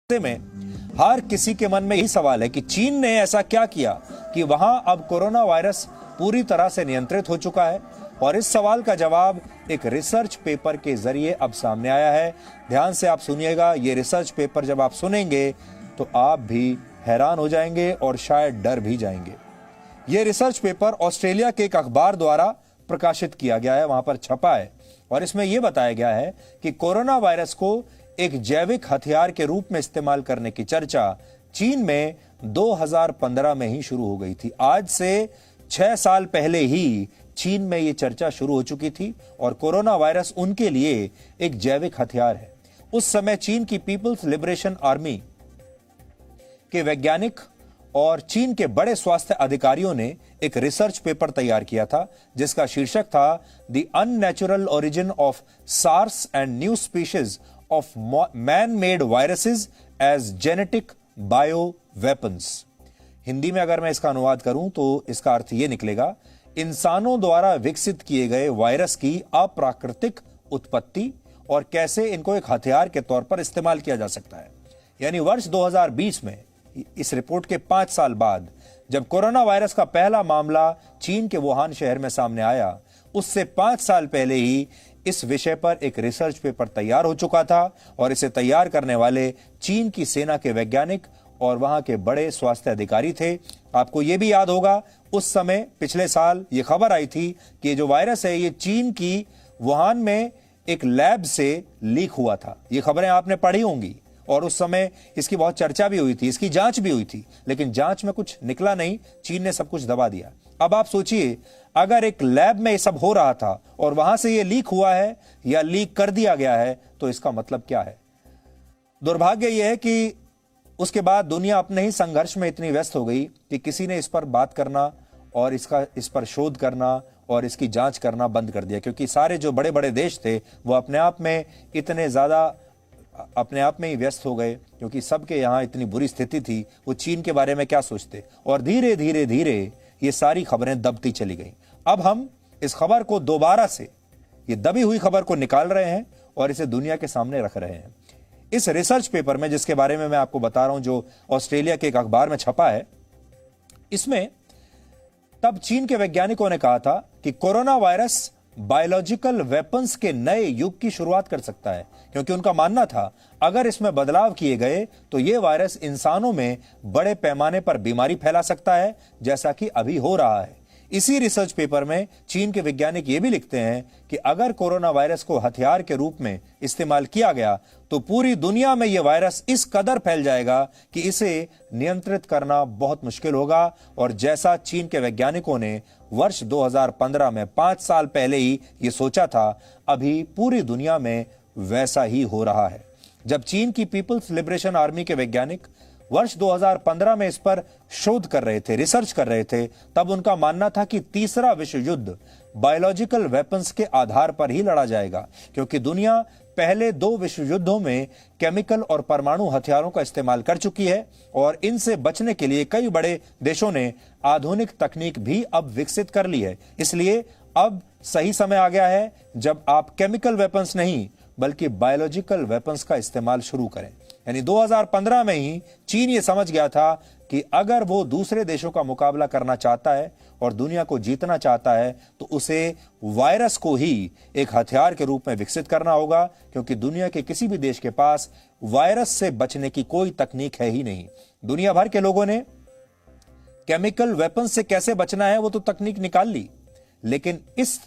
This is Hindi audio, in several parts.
ऐसे में हर किसी के मन में यही सवाल है कि चीन ने ऐसा क्या किया कि वहां अब कोरोना वायरस पूरी तरह से नियंत्रित हो चुका है। और इस सवाल का जवाब एक रिसर्च पेपर के जरिए अब सामने आया है। ध्यान से आप सुनिएगा, ये रिसर्च पेपर जब आप सुनेंगे तो आप भी हैरान हो जाएंगे और शायद डर भी जाएंगे। यह रिसर्च पेपर ऑस्ट्रेलिया के एक अखबार द्वारा प्रकाशित किया गया है, वहां पर छपा है और इसमें यह बताया गया है कि कोरोना वायरस को एक जैविक हथियार के रूप में इस्तेमाल करने की चर्चा चीन में 2015 में ही शुरू हो गई थी। आज से 6 साल पहले ही चीन में यह चर्चा शुरू हो चुकी थी और कोरोना वायरस उनके लिए एक जैविक हथियार है। उस समय चीन की पीपल्स लिबरेशन आर्मी के वैज्ञानिक और चीन के बड़े स्वास्थ्य अधिकारियों ने एक रिसर्च पेपर तैयार किया था जिसका शीर्षक था the unnatural origin of SARS and new species of man made viruses as genetic bio weapons. Hindi में अगर मैं इसका अनुवाद करूं तो इसका अर्थ यह निकलेगा, इंसानों द्वारा विकसित किए गए वायरस की अप्राकृतिक उत्पत्ति और कैसे इनको एक हथियार के तौर पर इस्तेमाल किया जा सकता है। यानी वर्ष 2020 में इस रिपोर्ट के 5 साल बाद जब कोरोना वायरस का पहला मामला चीन के वुहान शहर में सामने आया, उससे 5 साल पहले ही इस विषय पर एक रिसर्च पेपर तैयार हो चुका था और इसे तैयार करने वाले चीन की सेना के वैज्ञानिक और वहां के बड़े स्वास्थ्य अधिकारी थे। आपको यह भी याद होगा, उस समय पिछले साल यह खबर आई थी कि जो वायरस है ये चीन की वुहान में एक लैब से लीक हुआ था। ये खबरें आपने पढ़ी होंगी और उस समय इसकी बहुत चर्चा भी हुई थी, इसकी जांच भी हुई थी, लेकिन जांच में कुछ निकला नहीं, चीन ने सब कुछ दबा दिया। अब आप सोचिए, अगर एक लैब में ये सब हो रहा था और वहां से ये लीक हुआ है या लीक कर दिया गया है तो इसका मतलब क्या है। दुर्भाग्य यह है कि उसके बाद दुनिया अपने ही संघर्ष में इतनी व्यस्त हो गई कि किसी ने इस पर बात करना और इस पर शोध करना और इसकी जांच करना बंद कर दिया, क्योंकि सारे जो बड़े बड़े देश थे वो अपने आप में इतने ज्यादा अपने आप में ही व्यस्त हो गए, क्योंकि सबके यहां इतनी बुरी स्थिति थी, वो चीन के बारे में क्या सोचते। और धीरे धीरे धीरे ये सारी खबरें दबती चली गई। अब हम इस खबर को दोबारा से, ये दबी हुई खबर को निकाल रहे हैं और इसे दुनिया के सामने रख रहे हैं। इस रिसर्च पेपर में जिसके बारे में मैं आपको बता रहा हूं, जो ऑस्ट्रेलिया के एक अखबार में छपा है, इसमें तब चीन के वैज्ञानिकों ने कहा था कि कोरोना वायरस बायोलॉजिकल वेपन्स के नए युग की शुरुआत कर सकता है, क्योंकि उनका मानना था अगर इसमें बदलाव किए गए तो यह वायरस इंसानों में बड़े पैमाने पर बीमारी फैला सकता है, जैसा कि अभी हो रहा है। इसी रिसर्च पेपर में चीन के वैज्ञानिक यह भी लिखते हैं कि अगर कोरोना वायरस को हथियार के रूप में इस्तेमाल किया गया तो पूरी दुनिया में यह वायरस इस कदर फैल जाएगा कि इसे नियंत्रित करना बहुत मुश्किल होगा। और जैसा चीन के वैज्ञानिकों ने वर्ष 2015 में 5 साल पहले ही यह सोचा था, अभी पूरी दुनिया में वैसा ही हो रहा है। जब चीन की पीपल्स लिबरेशन आर्मी के वैज्ञानिक वर्ष 2015 में इस पर शोध कर रहे थे, रिसर्च कर रहे थे, तब उनका मानना था कि तीसरा विश्व युद्ध बायोलॉजिकल वेपन्स के आधार पर ही लड़ा जाएगा, क्योंकि दुनिया पहले 2 विश्व युद्धों में केमिकल और परमाणु हथियारों का इस्तेमाल कर चुकी है और इनसे बचने के लिए कई बड़े देशों ने आधुनिक तकनीक भी अब विकसित कर ली है। इसलिए अब सही समय आ गया है जब आप केमिकल वेपन्स नहीं बल्कि बायोलॉजिकल वेपन्स का इस्तेमाल शुरू करें। यानी 2015 में ही चीन ये समझ गया था कि अगर वो दूसरे देशों का मुकाबला करना चाहता है और दुनिया को जीतना चाहता है तो उसे वायरस को ही एक हथियार के रूप में विकसित करना होगा, क्योंकि दुनिया के किसी भी देश के पास वायरस से बचने की कोई तकनीक है ही नहीं। दुनिया भर के लोगों ने केमिकल वेपन से कैसे बचना है वो तो तकनीक निकाल ली, लेकिन इस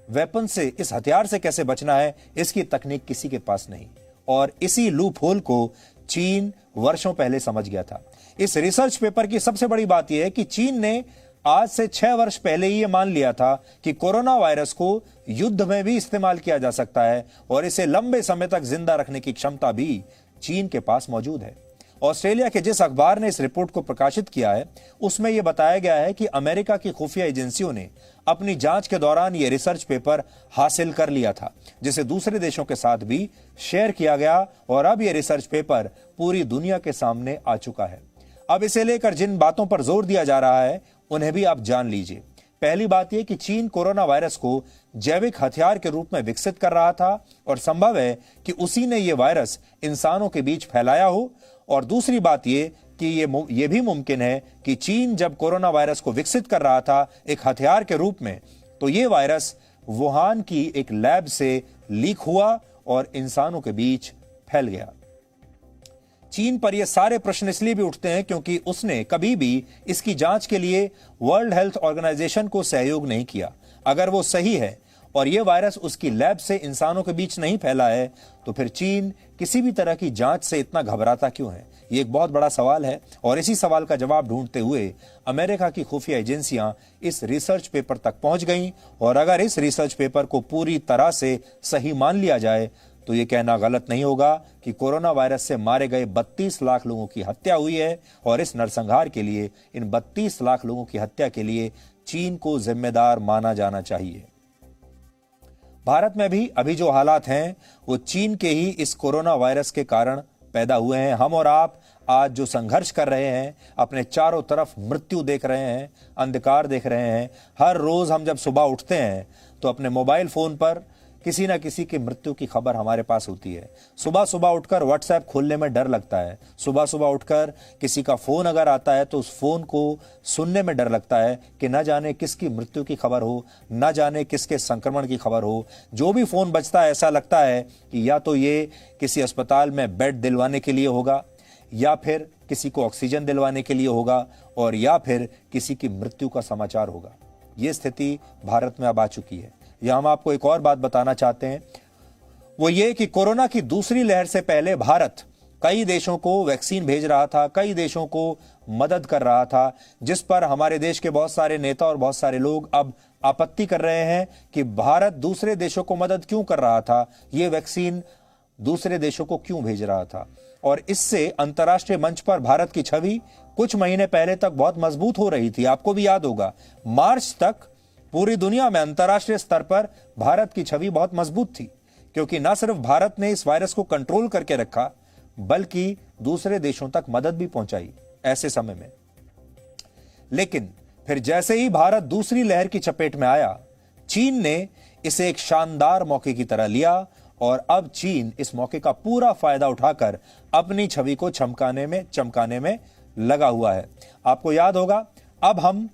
वेपन से, इस हथियार से कैसे बचना है, इसकी तकनीक किसी के पास नहीं। और इसी लूप होल को चीन वर्षों पहले समझ गया था। इस रिसर्च पेपर की सबसे बड़ी बात यह है कि चीन ने आज से 6 वर्ष पहले ही यह मान लिया था कि कोरोना वायरस को युद्ध में भी इस्तेमाल किया जा सकता है और इसे लंबे समय तक जिंदा रखने की क्षमता भी चीन के पास मौजूद है। ऑस्ट्रेलिया के जिस अखबार ने इस रिपोर्ट को प्रकाशित किया है उसमें यह बताया गया है कि अमेरिका की खुफिया एजेंसियों ने अपनी जांच के दौरान यह रिसर्च पेपर हासिल कर लिया था, जिसे दूसरे देशों के साथ भी शेयर किया गया और अब यह रिसर्च पेपर पूरी दुनिया के सामने आ चुका है। अब इसे लेकर जिन बातों पर जोर दिया जा रहा है उन्हें भी आप जान लीजिए। पहली बात यह कि चीन कोरोना वायरस को जैविक हथियार के रूप में विकसित कर रहा था और संभव है कि उसी ने यह वायरस इंसानों के बीच फैलाया हो और दूसरी बात ये कि ये भी मुमकिन है कि चीन जब कोरोना वायरस को विकसित कर रहा था एक हथियार के रूप में, तो ये वायरस वुहान की एक लैब से लीक हुआ और इंसानों के बीच फैल गया। चीन पर ये सारे प्रश्न इसलिए भी उठते हैं क्योंकि उसने कभी भी इसकी जांच के लिए वर्ल्ड हेल्थ ऑर्गेनाइजेशन को सहयोग नहीं किया। अगर वो सही है और यह वायरस उसकी लैब से इंसानों के बीच नहीं फैला है, तो फिर चीन किसी भी तरह की जांच से इतना घबराता क्यों है? ये एक बहुत बड़ा सवाल है और इसी सवाल का जवाब ढूंढते हुए अमेरिका की खुफिया एजेंसियां इस रिसर्च पेपर तक पहुंच गईं। और अगर इस रिसर्च पेपर को पूरी तरह से सही मान लिया जाए तो ये कहना गलत नहीं होगा कि कोरोना वायरस से मारे गए 32 लाख लोगों की हत्या हुई है और इस नरसंहार के लिए, इन 32 लाख लोगों की हत्या के लिए चीन को जिम्मेदार माना जाना चाहिए। भारत में भी अभी जो हालात हैं वो चीन के ही इस कोरोना वायरस के कारण पैदा हुए हैं। हम और आप आज जो संघर्ष कर रहे हैं, अपने चारों तरफ मृत्यु देख रहे हैं, अंधकार देख रहे हैं। हर रोज हम जब सुबह उठते हैं तो अपने मोबाइल फोन पर किसी ना किसी की मृत्यु की खबर हमारे पास होती है। सुबह सुबह उठकर व्हाट्सएप खोलने में डर लगता है। सुबह सुबह उठकर किसी का फोन अगर आता है तो उस फोन को सुनने में डर लगता है कि न जाने किसकी मृत्यु की खबर हो, न जाने किसके संक्रमण की खबर हो। जो भी फोन बजता है ऐसा लगता है कि या तो ये किसी अस्पताल में बेड दिलवाने के लिए होगा, या फिर किसी को ऑक्सीजन दिलवाने के लिए होगा, और या फिर किसी की मृत्यु का समाचार होगा। ये स्थिति भारत में अब आ चुकी है। यह हम आपको एक और बात बताना चाहते हैं, वो ये कि कोरोना की दूसरी लहर से पहले भारत कई देशों को वैक्सीन भेज रहा था, कई देशों को मदद कर रहा था, जिस पर हमारे देश के बहुत सारे नेता और बहुत सारे लोग अब आपत्ति कर रहे हैं कि भारत दूसरे देशों को मदद क्यों कर रहा था, ये वैक्सीन दूसरे देशों को क्यों भेज रहा था। और इससे अंतर्राष्ट्रीय मंच पर भारत की छवि कुछ महीने पहले तक बहुत मजबूत हो रही थी। आपको भी याद होगा, मार्च तक पूरी दुनिया में अंतर्राष्ट्रीय स्तर पर भारत की छवि बहुत मजबूत थी, क्योंकि न सिर्फ भारत ने इस वायरस को कंट्रोल करके रखा बल्कि दूसरे देशों तक मदद भी पहुंचाई ऐसे समय में। लेकिन फिर जैसे ही भारत दूसरी लहर की चपेट में आया, चीन ने इसे एक शानदार मौके की तरह लिया और अब चीन इस मौके का पूरा फायदा उठाकर अपनी छवि को चमकाने में लगा हुआ है। आपको याद होगा, अब हम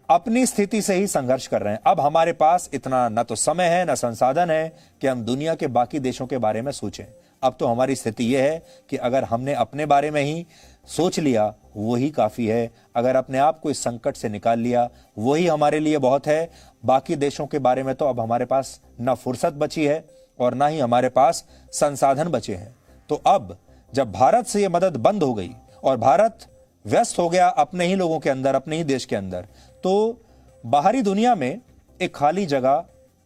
अपनी स्थिति से ही संघर्ष कर रहे हैं। अब हमारे पास इतना न तो समय है न संसाधन है कि हम दुनिया के बाकी देशों के बारे में सोचें। अब तो हमारी स्थिति यह है कि अगर हमने अपने बारे में ही सोच लिया वही काफी है। अगर अपने आप को इस संकट से निकाल लिया वही हमारे लिए बहुत है। बाकी देशों के बारे में तो अब हमारे पास न फुर्सत बची है और ना ही हमारे पास संसाधन बचे हैं। तो अब जब भारत से यह मदद बंद हो गई और भारत व्यस्त हो गया अपने ही लोगों के अंदर, अपने ही देश के अंदर, तो बाहरी दुनिया में एक खाली जगह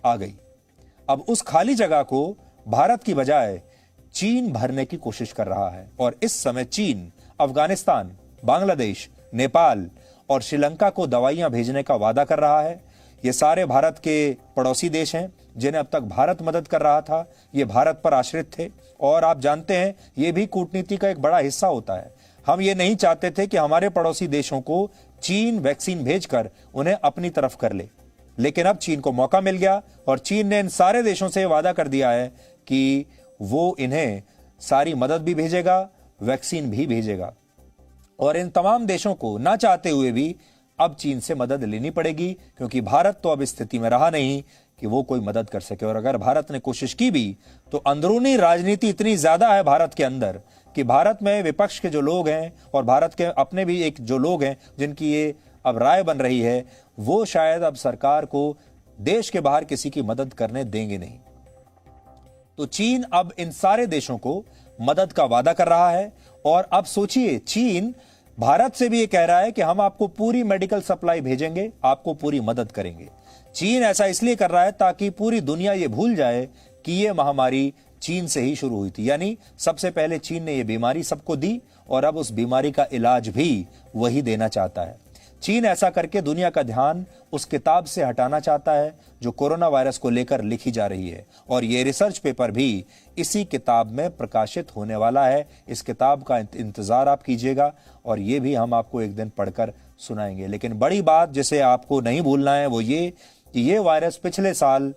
आ गई। अब उस खाली जगह को भारत की बजाय चीन भरने की कोशिश कर रहा है। और इस समय चीन अफगानिस्तान, बांग्लादेश, नेपाल और श्रीलंका को दवाइयां भेजने का वादा कर रहा है। ये सारे भारत के पड़ोसी देश हैं जिन्हें अब तक भारत मदद कर रहा था। ये भारत पर आश्रित थे और आप जानते हैं ये भी कूटनीति का एक बड़ा हिस्सा होता है। हम ये नहीं चाहते थे कि हमारे पड़ोसी देशों को चीन वैक्सीन भेजकर उन्हें अपनी तरफ कर ले, लेकिन अब चीन को मौका मिल गया और चीन ने इन सारे देशों से वादा कर दिया है कि वो इन्हें सारी मदद भी भेजेगा, वैक्सीन भी भेजेगा। और इन तमाम देशों को ना चाहते हुए भी अब चीन से मदद लेनी पड़ेगी, क्योंकि भारत तो अब इस स्थिति में रहा नहीं कि वो कोई मदद कर सके। और अगर भारत ने कोशिश की भी तो अंदरूनी राजनीति इतनी ज्यादा है भारत के अंदर कि भारत में विपक्ष के जो लोग हैं और भारत के अपने भी एक जो लोग हैं जिनकी ये अब राय बन रही है, वो शायद अब सरकार को देश के बाहर किसी की मदद करने देंगे नहीं। तो चीन अब इन सारे देशों को मदद का वादा कर रहा है। और अब सोचिए, चीन भारत से भी ये कह रहा है कि हम आपको पूरी मेडिकल सप्लाई भेजेंगे, आपको पूरी मदद करेंगे। चीन ऐसा इसलिए कर रहा है ताकि पूरी दुनिया ये भूल जाए कि ये महामारी चीन से ही शुरू हुई थी। यानी सबसे पहले चीन ने ये बीमारी सबको दी और अब उस बीमारी का इलाज भी वही देना चाहता है। चीन ऐसा करके दुनिया का ध्यान उस किताब से हटाना चाहता है जो कोरोना वायरस को लेकर लिखी जा रही है। और ये रिसर्च पेपर भी इसी किताब में प्रकाशित होने वाला है। इस किताब का इंतजार आप कीजिएगा और ये भी हम आपको एक दिन पढ़कर सुनाएंगे। लेकिन बड़ी बात जिसे आपको नहीं भूलना है वो ये कि ये वायरस पिछले साल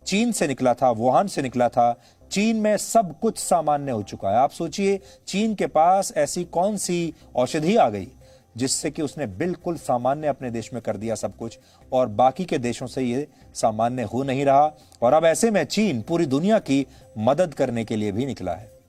चीन से निकला था, वुहान से निकला था। चीन में सब कुछ सामान्य हो चुका है। आप सोचिए, चीन के पास ऐसी कौन सी औषधि आ गई जिससे कि उसने बिल्कुल सामान्य अपने देश में कर दिया सब कुछ, और बाकी के देशों से ये सामान्य हो नहीं रहा। और अब ऐसे में चीन पूरी दुनिया की मदद करने के लिए भी निकला है।